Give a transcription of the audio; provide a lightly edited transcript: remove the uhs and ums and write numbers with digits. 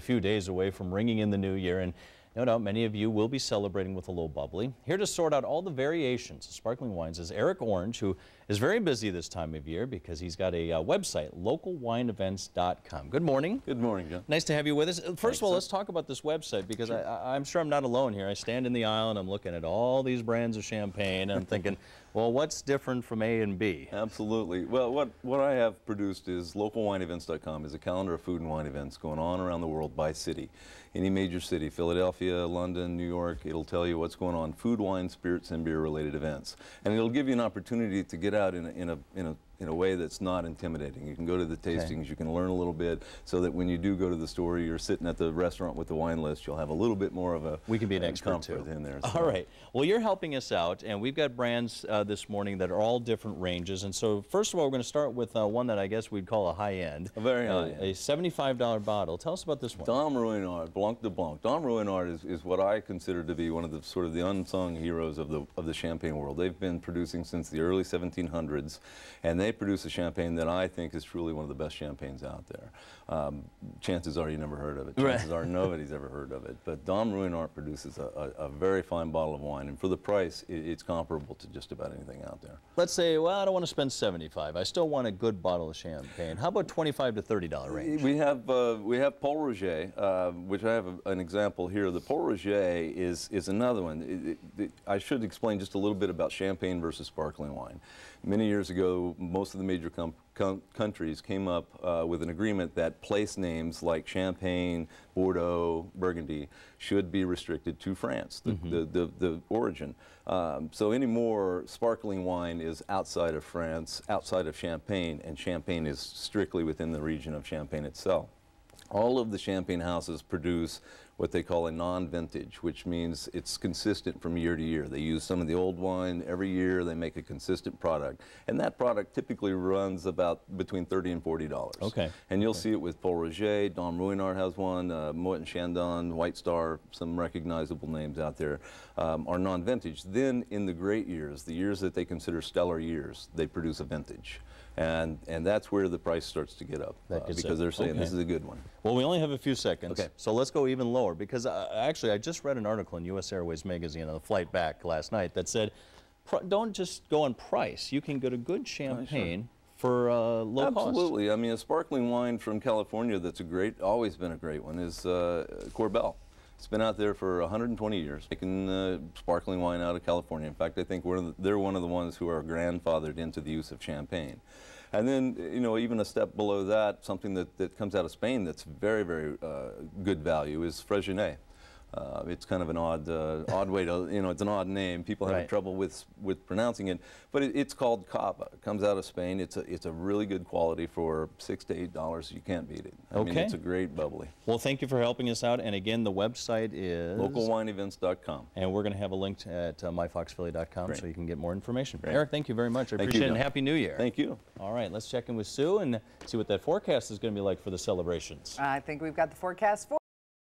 A few days away from ringing in the new year, and no doubt many of you will be celebrating with a little bubbly. Here to sort out all the variations of sparkling wines is Eric Orange, who is very busy this time of year because he's got a website, localwineevents.com. Good morning. Good morning, John. Nice to have you with us. First of all, let's talk about this website because Sure. I'm sure I'm not alone here. I stand in the aisle and I'm looking at all these brands of champagne and I'm thinking, well, what's different from A and B? Absolutely. Well, what I have produced is localwineevents.com is a calendar of food and wine events going on around the world by city. Any major city, Philadelphia, London, New York, it'll tell you what's going on, food, wine, spirits, and beer-related events. And it'll give you an opportunity to get out in a way that's not intimidating. You can go to the tastings, you can learn a little bit, so that when you do go to the store, you're sitting at the restaurant with the wine list, you'll have a little bit more of a we can be an expert too in there. So. All right. Well, you're helping us out, and we've got brands this morning that are all different ranges. And so, first of all, we're going to start with one that I guess we'd call a high-end. A very high-end. A $75 bottle. Tell us about this one. Dom Ruinart, Blanc de Blanc. Dom Ruinart is what I consider to be one of the sort of the unsung heroes of the champagne world. They've been producing since the early 1700s, and they produce a champagne that I think is truly one of the best champagnes out there. Chances are you never heard of it. Chances are nobody's ever heard of it. But Dom Ruinart produces a very fine bottle of wine, and for the price, it's comparable to just about anything out there. Let's say, well, I don't want to spend $75. I still want a good bottle of champagne. How about $25 to $30 range? We have Paul Roger, which I have an example here. The Paul Roger is another one. I should explain just a little bit about champagne versus sparkling wine. Many years ago, most of the major countries came up with an agreement that place names like Champagne, Bordeaux, Burgundy should be restricted to France, the origin. So anymore, sparkling wine is outside of France, outside of Champagne, and Champagne is strictly within the region of Champagne itself. All of the champagne houses produce what they call a non-vintage, which means it's consistent from year to year. They use some of the old wine every year. They make a consistent product, and that product typically runs about between $30 and $40. Okay. And you'll see it with Paul Roger. Dom Ruinart has one. Moet & Chandon, White Star, some recognizable names out there are non-vintage. Then in the great years, the years that they consider stellar years, they produce a vintage. And that's where the price starts to get up because they're saying this is a good one. Well, we only have a few seconds, okay. So let's go even lower because actually I just read an article in U.S. Airways magazine on the flight back last night that said don't just go on price. You can get a good champagne for low cost. Absolutely. I mean, a sparkling wine from California that's always been a great one is Corbel. It's been out there for 120 years, making sparkling wine out of California. In fact, I think they're one of the ones who are grandfathered into the use of champagne. And then, you know, even a step below that, something that comes out of Spain that's very, very good value is Frégenet. It's kind of an odd way to, you know, it's an odd name. People have trouble with pronouncing it, but it's called Cava. It comes out of Spain. It's a really good quality for $6 to $8. You can't beat it. I mean, it's a great bubbly. Well, thank you for helping us out. And again, the website is localwineevents.com. And we're going to have a link at myfoxphilly.com so you can get more information. Great. Eric, thank you very much. I appreciate it, and Happy New Year. Thank you. All right, let's check in with Sue and see what that forecast is going to be like for the celebrations. I think we've got the forecast for